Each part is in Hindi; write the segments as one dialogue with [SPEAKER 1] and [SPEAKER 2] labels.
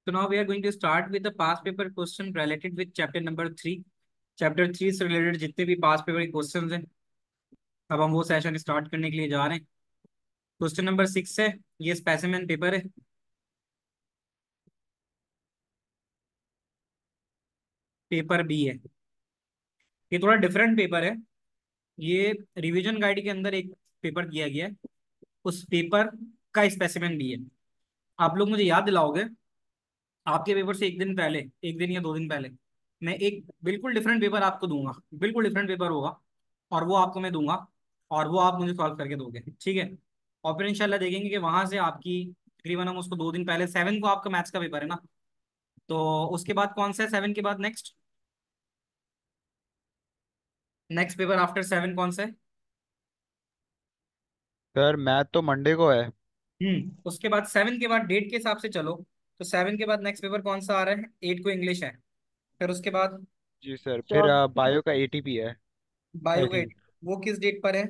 [SPEAKER 1] So now we are going to start with the past paper question related with chapter number 3. Chapter 3 से रिलेटेड जितने भी पास पेपर के क्वेश्चंस हैं, अब हम वो सेशन स्टार्ट करने के लिए जा रहे हैं। क्वेश्चन नंबर 6 है, ये स्पेसिमेन पेपर है, पेपर बी है। ये थोड़ा डिफरेंट पेपर है। ये रिवीजन गाइड के अंदर एक पेपर किया गया है, उस पेपर का स्पेसिमेन बी है। आप लोग मुझे याद दिलाओगे, आपके पेपर से एक दिन पहले, एक दिन या 2 दिन पहले, मैं एक बिल्कुल डिफरेंट पेपर आपको दूंगा। बिल्कुल डिफरेंट पेपर होगा और वो आपको मैं दूंगा और वो आप मुझे सॉल्व करके दोगे, ठीक है। और फिर इंशाल्लाह देखेंगे कि वहां से आपकी तकरीबन, हम उसको 2 दिन पहले, 7 को आपका मैथ्स का पेपर है ना, तो उसके बाद कौन सा है 7 के बाद? नेक्स्ट नेक्स्ट पेपर आफ्टर 7 कौन सा है?
[SPEAKER 2] सर मैथ तो मंडे को है।
[SPEAKER 1] उसके बाद 7 के बाद डेट के हिसाब से चलो, तो 7 के बाद नेक्स्ट पेपर कौन सा आ रहा है? 8 को इंग्लिश है। फिर उसके बाद
[SPEAKER 2] जी सर, फिर बायो का एटीपी है आई
[SPEAKER 1] बायो का
[SPEAKER 2] थिंक।
[SPEAKER 1] 8, वो किस डेट पर है?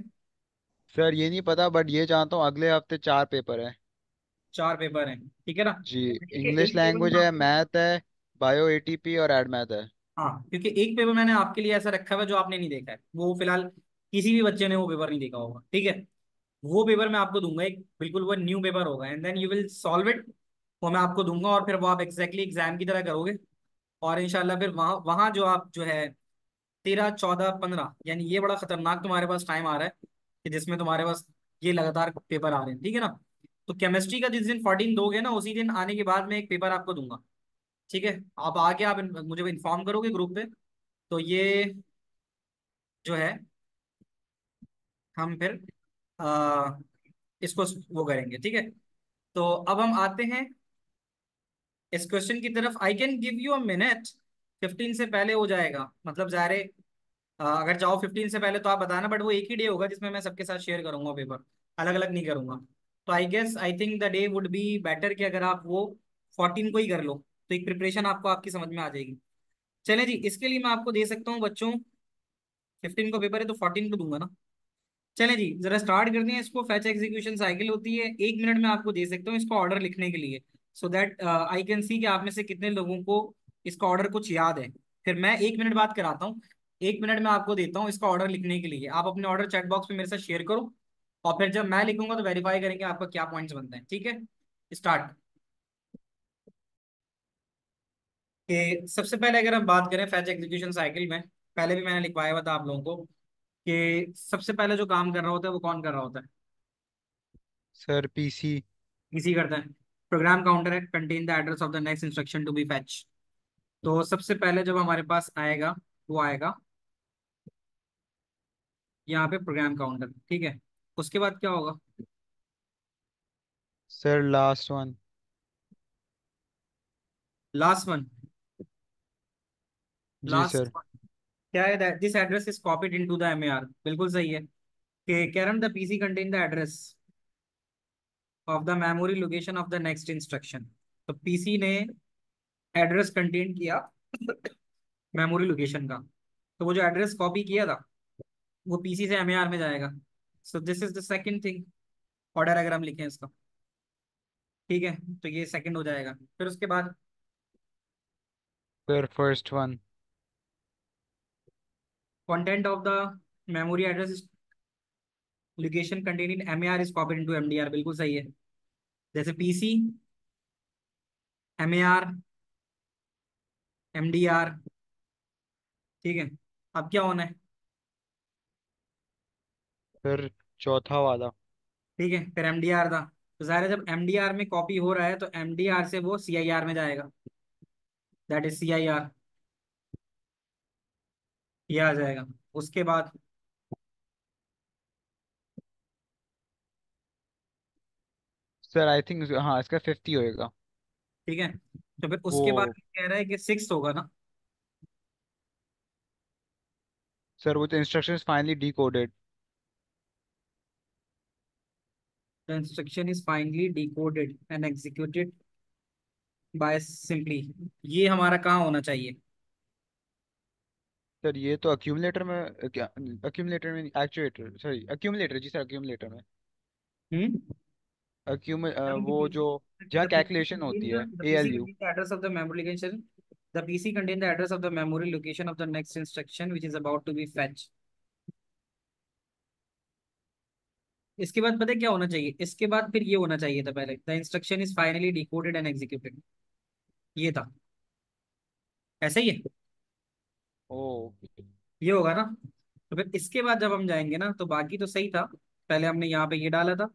[SPEAKER 2] सर ये नहीं पता, बट ये जानता हूँ अगले हफ्ते 4 पेपर है।
[SPEAKER 1] 4 पेपर हैं, ठीक है ना।
[SPEAKER 2] जी।
[SPEAKER 1] देखिए
[SPEAKER 2] इंग्लिश
[SPEAKER 1] एक पेपर
[SPEAKER 2] लैंग्वेज
[SPEAKER 1] में
[SPEAKER 2] है,
[SPEAKER 1] आपको,
[SPEAKER 2] मैथ है, बायो एटीपी और एड मैथ है।
[SPEAKER 1] हाँ, क्योंकि एक पेपर मैंने आपके लिए ऐसा रखा हुआ है जो आपने नहीं देखा है, वो फिलहाल किसी भी बच्चे ने वो पेपर नहीं देखा होगा, ठीक है। वो पेपर मैं आपको दूंगा, एक बिल्कुल वो न्यू पेपर होगा, and then you will solve it. वो मैं आपको दूंगा और फिर वो आप एग्जैक्टली एग्जाम की तरह करोगे। और इंशाल्लाह फिर वहाँ वहाँ जो आप जो है 13, 14, 15, यानी ये बड़ा खतरनाक तुम्हारे पास टाइम आ रहा है कि जिसमें तुम्हारे पास ये लगातार पेपर आ रहे हैं, ठीक है ना। तो केमिस्ट्री का जिस दिन 14 दोगे ना, उसी दिन आने के बाद मैं एक पेपर आपको दूंगा, ठीक है। आप आके आप मुझे इन्फॉर्म करोगे ग्रुप पे, तो ये जो है हम फिर आ, इसको वो करेंगे, ठीक है। तो अब हम आते हैं इस क्वेश्चन की तरफ। I can give you a minute, 15 से पहले हो जाएगा, मतलब ज़ाहिर है, अगर चाहो 15 से पहले तो आप बताना, बट वो एक ही डे होगा जिसमें मैं सबके साथ शेयर करूंगा पेपर, अलग अलग नहीं करूंगा। तो I think the day would be better कि अगर आप वो 14 को ही कर लो, तो एक प्रिपरेशन आपको आपकी समझ में आ जाएगी। चले जी, इसके लिए मैं आपको दे सकता हूँ बच्चों, 15 को पेपर है तो 14 को दूंगा ना। चले जी, जरा स्टार्ट करते हैं इसको। फैच एग्जीक्यूशन साइकिल होती है, 1 मिनट में आपको दे सकता हूँ इसको ऑर्डर लिखने के लिए, so that I can see कि आप में से कितने लोगों को इसका ऑर्डर कुछ याद है। फिर मैं 1 मिनट बात कराता हूँ, 1 मिनट में आपको देता हूँ इसका ऑर्डर लिखने के लिए। आप अपने ऑर्डर चैट बॉक्स में मेरे साथ शेयर करो, और फिर जब मैं लिखूंगा तो वेरीफाई करेंगे आपका क्या पॉइंट्स बनते हैं, ठीक है। स्टार्ट। कि सबसे पहले अगर हम बात करें फैच एग्जीक्यूशन साइकिल में, पहले भी मैंने लिखवाया हुआ था आप लोगों को, कि सबसे पहले जो काम कर रहा होता है वो कौन कर रहा होता है?
[SPEAKER 2] Sir PC.
[SPEAKER 1] इसी करते हैं। प्रोग्राम काउंटर है, contain the address of the next instruction to be fetch. तो सबसे पहले जब हमारे पास आएगा, वो आएगा यहाँ पे प्रोग्राम काउंटर, ठीक है। उसके बाद क्या होगा?
[SPEAKER 2] Sir last one.
[SPEAKER 1] Last one.
[SPEAKER 2] जी
[SPEAKER 1] लास्ट
[SPEAKER 2] सर।
[SPEAKER 1] क्या है? This address is copied into the MAR, बिल्कुल सही है। कि कैरम the PC contain the address of the memory location of the next instruction. तो पीसी ने एड्रेस कंटेन किया मेमोरी लोकेशन का, तो वो जो एड्रेस कॉपी किया था वो पीसी से एमएआर में जाएगा। So this is the second thing, order अगर हम लिखें इसका, ठीक है। तो ये सेकंड हो जाएगा। फिर उसके बाद
[SPEAKER 2] sir first one.
[SPEAKER 1] Content of the memory address location contain in MAR is copied into MDR, बिल्कुल सही है। जैसे पीसी, एमएआर, एमडीआर, ठीक है। अब क्या होना है?
[SPEAKER 2] सर चौथा वाला।
[SPEAKER 1] ठीक है, फिर एमडीआर था, तो ज़ाहिर है जब एमडीआर में कॉपी हो रहा है तो एमडीआर से वो सीआईआर में जाएगा, दैट इज सीआईआर, ये आ जाएगा। उसके बाद
[SPEAKER 2] सर आई थिंक हाँ, इसका 50 होएगा।
[SPEAKER 1] ठीक है, तो फिर उसके बाद
[SPEAKER 2] वो
[SPEAKER 1] कह रहा है कि 6 होगा ना।
[SPEAKER 2] सर वो तो instruction finally decoded.
[SPEAKER 1] The instruction is finally decoded and executed by simply, ये हमारा कहाँ होना चाहिए?
[SPEAKER 2] सर ये तो अक्यूमुलेटर में क्या? अक्यूमुलेटर में, एक्चुएटर, सॉरी अक्यूमुलेटर, जी सर अक्यूमुलेटर में।
[SPEAKER 1] हम्म
[SPEAKER 2] वो जो जहाँ
[SPEAKER 1] The PC
[SPEAKER 2] कैलकुलेशन
[SPEAKER 1] contain
[SPEAKER 2] होती
[SPEAKER 1] the
[SPEAKER 2] है,
[SPEAKER 1] the PC
[SPEAKER 2] ALU।
[SPEAKER 1] contain the address of the memory location. The PC contain the address of the memory location of the next instruction which is about to be fetched. इसके बाद पता है क्या होना चाहिए, इसके बाद फिर ये होना चाहिए था पहले, the instruction is finally decoded and executed. ये था, ऐसा ही है,
[SPEAKER 2] ओ।
[SPEAKER 1] ये होगा ना। तो फिर इसके बाद जब हम जाएंगे ना, तो बाकी तो सही था। पहले हमने यहाँ पे ये डाला था,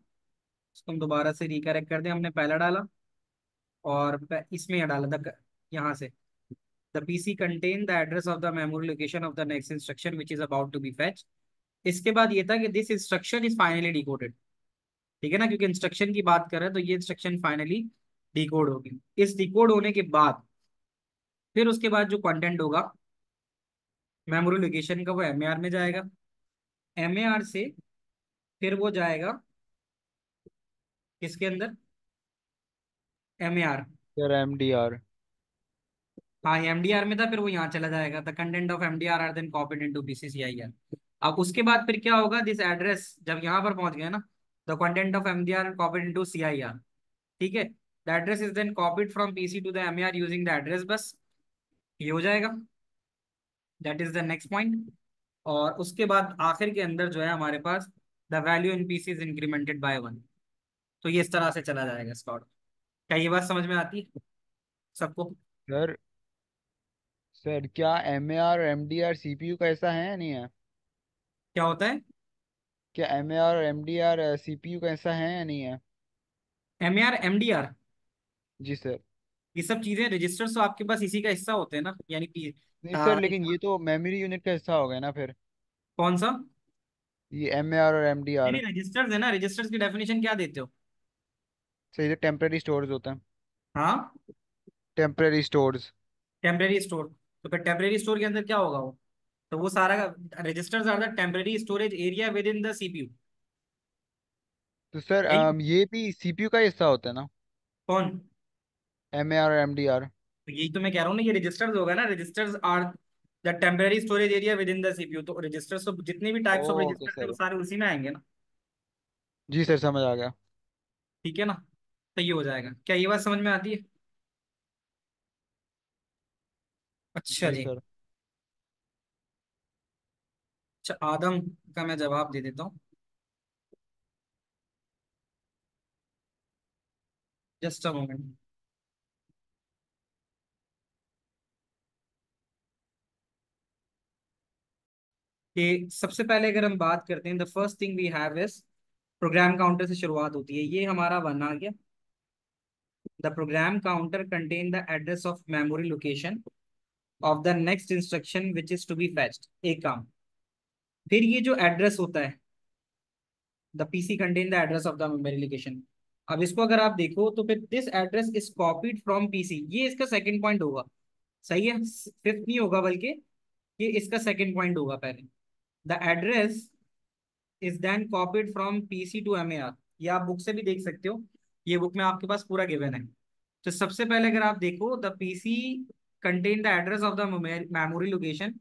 [SPEAKER 1] इसको हम दोबारा से रिकरेक्ट कर दें, हमने पहला डाला और इसमें यह डाला था यहाँ से, the PC contain the address of the memory location of the next instruction which is about to be fetch. इसके बाद ये था कि this instruction is finally decoded. ठीक है ना, क्योंकि इंस्ट्रक्शन की बात कर रहे हैं तो ये इंस्ट्रक्शन फाइनली डिकोड होगी। इस डिकोड होने के बाद फिर उसके बाद जो कंटेंट होगा मेमोरी लोकेशन का, वो एमएआर में जाएगा। एमएआर से फिर वो जाएगा किसके अंदर, एमएआर।
[SPEAKER 2] Sir MDR।
[SPEAKER 1] हाँ, एमडीआर में था, फिर वो यहाँ चला जाएगा, the content of MDR are then copied into PC CIR. अब उसके बाद फिर क्या होगा, दिस एड्रेस जब यहाँ पर पहुंच गया ना, the content of MDR copied into CIR. ठीक है, the address is then copied from PC to the MAR using the address bus. ये हो जाएगा, that is the next point. और उसके बाद आखिर के अंदर जो है हमारे पास, the value in PC is incremented by 1। तो ये इस तरह से चला जाएगा इसका order। क्या ये बात समझ में आती है सबको?
[SPEAKER 2] सर सर क्या MAR और MDR CPU का ऐसा है या नहीं है?
[SPEAKER 1] क्या होता है?
[SPEAKER 2] क्या MAR और MDR CPU का ऐसा है या नहीं है?
[SPEAKER 1] एमएआर एमडीआर,
[SPEAKER 2] जी सर।
[SPEAKER 1] ये सब चीजें रजिस्टर्स तो आपके पास इसी का हिस्सा होते हैं ना, यानी कि
[SPEAKER 2] नहीं सर, लेकिन ये तो मेमोरी यूनिट का हिस्सा हो गया ना फिर।
[SPEAKER 1] कौन सा?
[SPEAKER 2] ये MAR और
[SPEAKER 1] नहीं
[SPEAKER 2] MDR।
[SPEAKER 1] नहीं, रजिस्टर्स है ना, रजिस्टर्स की डेफिनेशन क्या देते हो?
[SPEAKER 2] सर ये टेम्पररी स्टोरेज होता है।
[SPEAKER 1] हाँ,
[SPEAKER 2] टेम्पररी स्टोर्स।
[SPEAKER 1] Temporary store. तो फिर टेम्परेरी स्टोर के अंदर क्या होगा वो? तो वो सारा registers are the temporary storage area within the CPU.
[SPEAKER 2] तो सर
[SPEAKER 1] यही,
[SPEAKER 2] ये भी CPU का हिस्सा होता है ना?
[SPEAKER 1] कौन?
[SPEAKER 2] MAR और MDR।
[SPEAKER 1] तो यही तो मैं कह रहा हूँ ना, ये रजिस्टर्स होगा ना, registers are the temporary storage area within the CPU. तो रजिस्टर्स तो जितने भी टाइप्स ऑफ
[SPEAKER 2] ओके
[SPEAKER 1] रजिस्टर्स है वो
[SPEAKER 2] सर।
[SPEAKER 1] सारे उसी में आएंगे ना।
[SPEAKER 2] जी सर, समझ आ गया।
[SPEAKER 1] ठीक है ना, तो ये हो जाएगा। क्या ये बात समझ में आती है? अच्छा
[SPEAKER 2] जी
[SPEAKER 1] जी।
[SPEAKER 2] सर।
[SPEAKER 1] अच्छा, आदम का मैं जवाब दे देता हूँ, जस्ट अ मोमेंट। कि सबसे पहले अगर हम बात करते हैं, the first thing we have is program counter से शुरुआत होती है। ये हमारा वन आ गया। The program counter contain the address of memory location of the next instruction which is to be fetched. एक काम। फिर ये जो एड्रेस होता है, the PC contain the address of the memory location. अब इसको अगर आप देखो तो फिर this address is copied from PC, ये इसका सेकंड पॉइंट होगा। सही है, फिफ्थ नहीं होगा बल्कि ये इसका सेकंड पॉइंट होगा पहले। The address is then copied from PC to MAR. ये आप बुक से भी देख सकते हो, ये बुक में आपके पास पूरा गिवन है। तो सबसे पहले अगर आप देखो, the PC contain the address of the memory location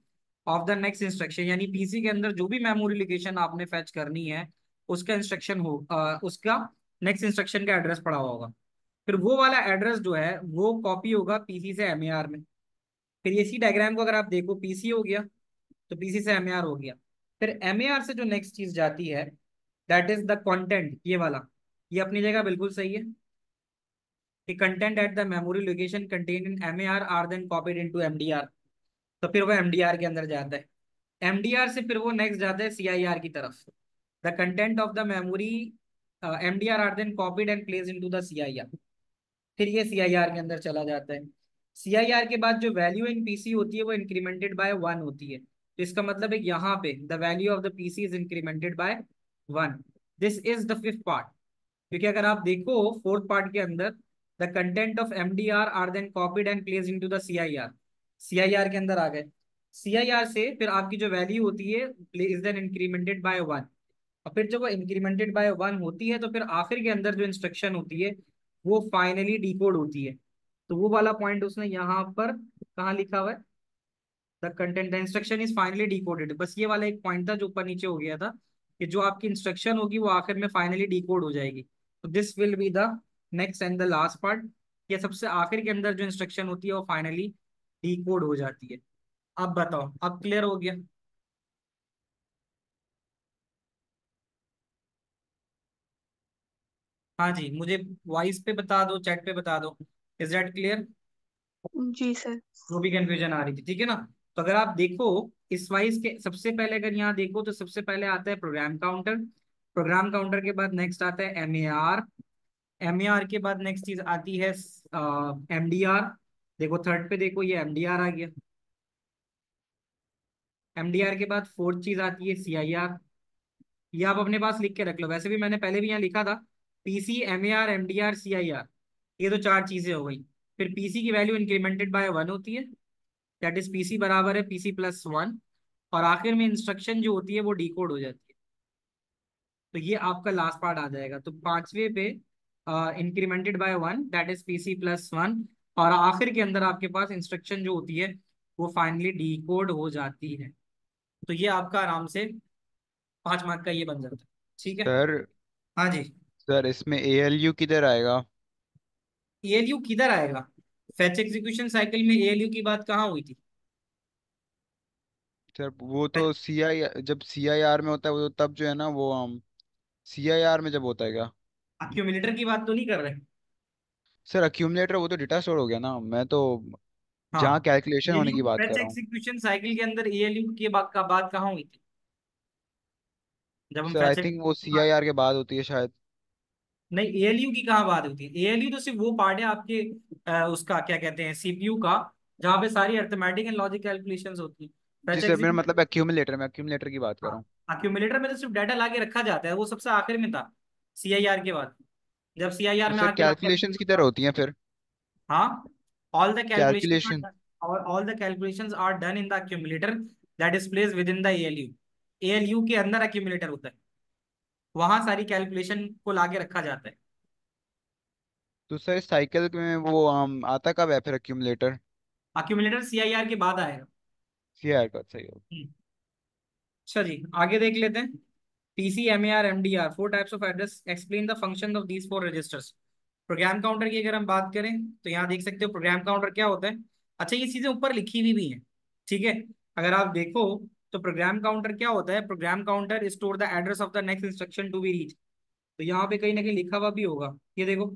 [SPEAKER 1] of the next instruction, यानी पीसी के अंदर जो भी मेमोरी लोकेशन आपने फेच करनी है उसका इंस्ट्रक्शन हो, उसका नेक्स्ट इंस्ट्रक्शन का एड्रेस पड़ा हुआ होगा। फिर वो वाला एड्रेस जो है वो कॉपी होगा पीसी से एमएआर में। फिर इसी डायग्राम को अगर आप देखो, पीसी हो गया तो पीसी से एमएआर हो गया। फिर एमएआर से जो नेक्स्ट चीज जाती है, दैट इज द कंटेंट, ये वाला। ये अपनी जगह बिल्कुल सही है कि content at the memory location contain in MAR are then copied into MDR. तो फिर वो एमडीआर के अंदर जाता है। एमडीआर से फिर वो नेक्स्ट जाता है सीआईआर की तरफ। The content of the memory MDR are then copied and place into the CIR. फिर ये सीआईआर के अंदर चला जाता है। सीआईआर के बाद जो वैल्यू इन पीसी होती है वो इंक्रीमेंटेड बाय 1 होती है। तो इसका मतलब है कि यहाँ पे the value of the PC is incremented by 1। This is the fifth part. क्योंकि अगर आप देखो फोर्थ पार्ट के अंदर, the content of MDR are then copied and place into the CIR. CIR के अंदर आ गए। सीआईआर से फिर आपकी जो वैल्यू होती है इज देन इंक्रीमेंटेड बाय 1। और फिर जब वो इंक्रीमेंटेड बाय 1 होती है तो फिर आखिर के अंदर जो इंस्ट्रक्शन होती है वो फाइनली डिकोड होती है। तो वो वाला पॉइंट उसने यहाँ पर कहाँ लिखा हुआ है, the content the instruction is finally decoded. बस ये वाला एक पॉइंट था जो ऊपर नीचे हो गया था, कि जो आपकी इंस्ट्रक्शन होगी वो आखिर में फाइनली डिकोड हो जाएगी। तो this will be the next and the last part. ये सबसे आखिर के अंदर जो इंस्ट्रक्शन होती है वो फाइनली डीकोड हो जाती है। अब बताओ, अब क्लियर हो गया? हाँ जी, मुझे वॉइस पे बता दो, चैट पे बता दो। Is that clear?
[SPEAKER 3] जी सर।
[SPEAKER 1] जो भी कंफ्यूजन आ रही थी, ठीक है ना? तो अगर आप देखो, इस वाइज के सबसे पहले अगर यहाँ देखो तो सबसे पहले आता है प्रोग्राम काउंटर। प्रोग्राम काउंटर के बाद नेक्स्ट आता है M A R. M A R के बाद नेक्स्ट चीज आती है एम डी आर। देखो थर्ड पे देखो, ये एम डी आर आ गया। एम डी आर के बाद फोर्थ चीज आती है सी आई आर। ये आप अपने पास लिख के रख लो, वैसे भी मैंने पहले भी यहाँ लिखा था। PC, M A R, M D R, C I R, ये तो चार चीजें हो गई। फिर पीसी की वैल्यू इंक्रीमेंटेड बाय 1 होती है, दैट इज पीसी बराबर है PC+1। और आखिर में इंस्ट्रक्शन जो होती है वो डिकोड हो जाती है। तो ये आपका लास्ट पार्ट आ जाएगा। तो पांचवे पे incremented by 1, that is PC+1। और आखिर के अंदर आपके पास इंस्ट्रक्शन जो होती है वो फाइनली डिकोड हो जाती है। तो ये आपका आराम से 5 मार्क का ये बन जाता है। ठीक है।
[SPEAKER 2] सर
[SPEAKER 1] हाँ जी।
[SPEAKER 2] सर इसमें ALU किधर आएगा?
[SPEAKER 1] एएलयू किधर आएगा? फैच एग्जीक्यूशन साइकिल में एएलयू की बात कहाँ हुई थी?
[SPEAKER 2] सर वो तो जब CIR में होता है वो तब जो है ना वो हम CIR में जब होता है क्या?
[SPEAKER 1] अक्यूमुलेटर की बात तो नहीं कर रहे?
[SPEAKER 2] सर अक्यूमुलेटर वो तो डेटा स्टोर हो गया ना, मैं तो जहाँ
[SPEAKER 1] हाँ।
[SPEAKER 2] कैलकुलेशन होने
[SPEAKER 1] एएलयू
[SPEAKER 2] की बात कर
[SPEAKER 1] फैच
[SPEAKER 2] रहा हूँ।
[SPEAKER 1] एग्जीक्यूशन साइकिल के अंदर एएलयू की बात कहाँ हुई थी? जब हम
[SPEAKER 2] सर आई
[SPEAKER 1] फैच
[SPEAKER 2] थिंक वो
[SPEAKER 1] हाँ।
[SPEAKER 2] CIR के बाद होती है शायद।
[SPEAKER 1] नहीं, एएलयू की कहाँ बात होती है? एएलयू तो सिर्फ वो पार्ट है आपके उसका क्या कहते हैं, सीपीयू का, जहाँ पे सारी अर्थमेटिक एंड लॉजिक कैलकुलेशंस होती है।
[SPEAKER 2] जी
[SPEAKER 1] फैच
[SPEAKER 2] सर, मेरा
[SPEAKER 1] एग्जीक्यूशन।
[SPEAKER 2] मतलब एक्यूमुलेटर, मैं एक्यूमुलेटर की बात कर
[SPEAKER 1] हाँ।
[SPEAKER 2] रहा हूँ।
[SPEAKER 1] अक्यूमुलेटर में तो सिर्फ डाटा लाके रखा जाता है, वो सबसे आखिर में था, सीआईआर के बाद। जब सीआईआर
[SPEAKER 2] तो
[SPEAKER 1] में
[SPEAKER 2] सर
[SPEAKER 1] आके आपका
[SPEAKER 2] कैलकुलेशंस किधर होती हैं फिर?
[SPEAKER 1] हाँ, all the calculations are
[SPEAKER 2] calculation.
[SPEAKER 1] done, or all the calculations are done in the accumulator that is placed within the ALU। ALU के अंदर accumulator होता है, वहां सारी कैलकुलेशन को लाके रखा जाता है।
[SPEAKER 2] तो सर इस साइकिल में वो आता कब है फिर एक्यूमुलेटर?
[SPEAKER 1] accumulator CIR के बाद आएगा।
[SPEAKER 2] CIR का सही हो।
[SPEAKER 1] हम्म। अच्छा जी, आगे देख लेते हैं। PC, MAR, MDR, 4 types of address, explain the function of these 4 registers. Program counter की अगर हम बात करें तो यहाँ देख सकते हो प्रोग्राम काउंटर क्या होता है। अच्छा, ये चीजें ऊपर लिखी हुई भी हैं, ठीक है? अगर आप देखो तो प्रोग्राम काउंटर क्या होता है, program counter store the address of the next instruction to be reach. तो यहाँ पे कहीं ना कहीं लिखा हुआ भी होगा, ये देखो,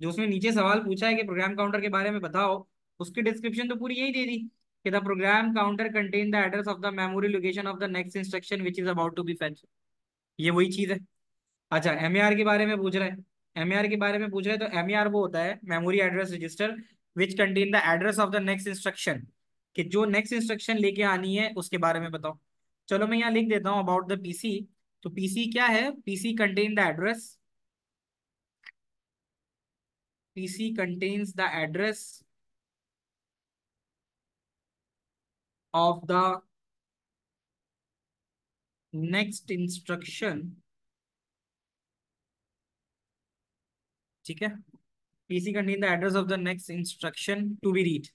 [SPEAKER 1] जो उसमें नीचे सवाल पूछा है कि प्रोग्राम काउंटर के बारे में बताओ, उसकी डिस्क्रिप्शन तो पूरी यही दे दी कि the program counter contain the address of the memory location of the next instruction which is about to be fetch. ये वही चीज है। अच्छा, एमएआर के बारे में पूछ रहा है। एमएआर के बारे में पूछ रहे हैं तो एमएआर वो होता है memory address register which contain the address of the next instruction, कि जो नेक्स्ट इंस्ट्रक्शन लेके आनी है उसके बारे में बताओ। चलो मैं यहाँ लिख देता हूँ अबाउट द पीसी। तो पीसी क्या है? PC contain the address, PC contains the address of the next instruction. ठीक है। PC contain the address of the next instruction to be read.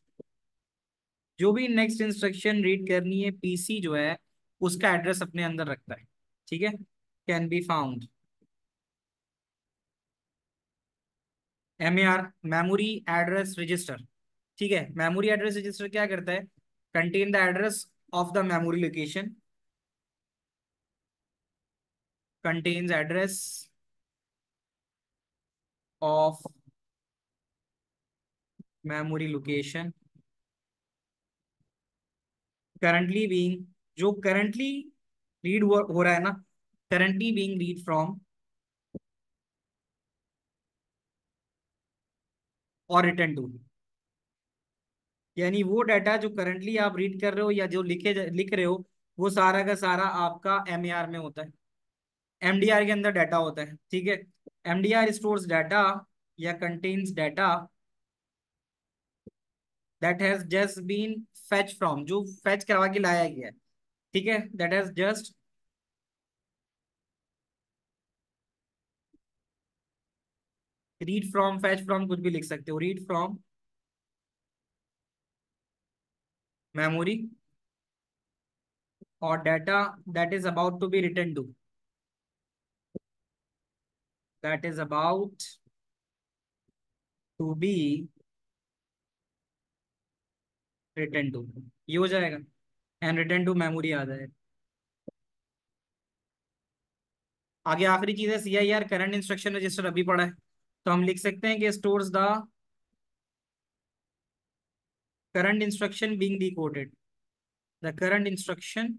[SPEAKER 1] जो भी नेक्स्ट इंस्ट्रक्शन रीड करनी है पीसी जो है उसका एड्रेस अपने अंदर रखता है। ठीक है। Can be found. MAR, memory address register. ठीक है, मेमोरी एड्रेस रजिस्टर क्या करता है? Contain the address of the memory location, contains address of memory location currently being, जो करंटली रीड हो रहा है ना, करंटली बीइंग रीड फ्रॉम और रिटर्न टू। यानी वो डाटा जो करंटली आप रीड कर रहे हो या जो लिख रहे हो वो सारा का सारा आपका एमएआर में होता है। एमडीआर के अंदर डाटा होता है, ठीक है? एमडीआर स्टोर्स डाटा या contains data that has just been fetch from, जो फेच करवा के लाया गया है। ठीक है, that has just read from, fetch from कुछ भी लिख सकते हो, रीड फ्रॉम मेमोरी और data that is about to be written to. that is about to be written to, ये हो जाएगा, एंड रिटर्न टू मेमोरी आ जाएगा। आगे आखिरी चीज है CIR, करंट इंस्ट्रक्शन रजिस्टर, अभी पढ़ा है, तो हम लिख सकते हैं कि stores the current instruction being decoded, the current instruction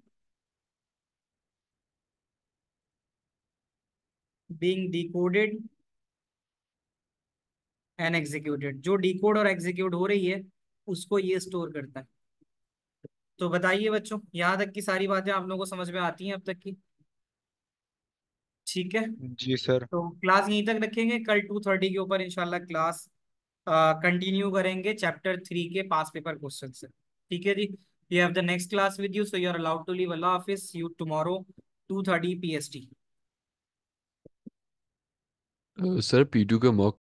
[SPEAKER 1] being decoded and executed, जो डिकोड और एग्जीक्यूट हो रही है उसको ये स्टोर करता है। तो बताइए बच्चों, यहाँ तक की सारी बातें आप लोगों को समझ में आती हैं अब तक की? ठीक है,
[SPEAKER 2] जी सर।
[SPEAKER 1] तो क्लास यहीं तक रखेंगे, कल 2:30 के ऊपर इंशाल्लाह क्लास कंटिन्यू करेंगे चैप्टर 3 के पास पेपर क्वेश्चन से। ठीक है जी, you have the next class with you, so you are allowed to leave. अल्लाह हाफिज, see you tomorrow 2:30 PST।
[SPEAKER 4] Sir P2 का मॉक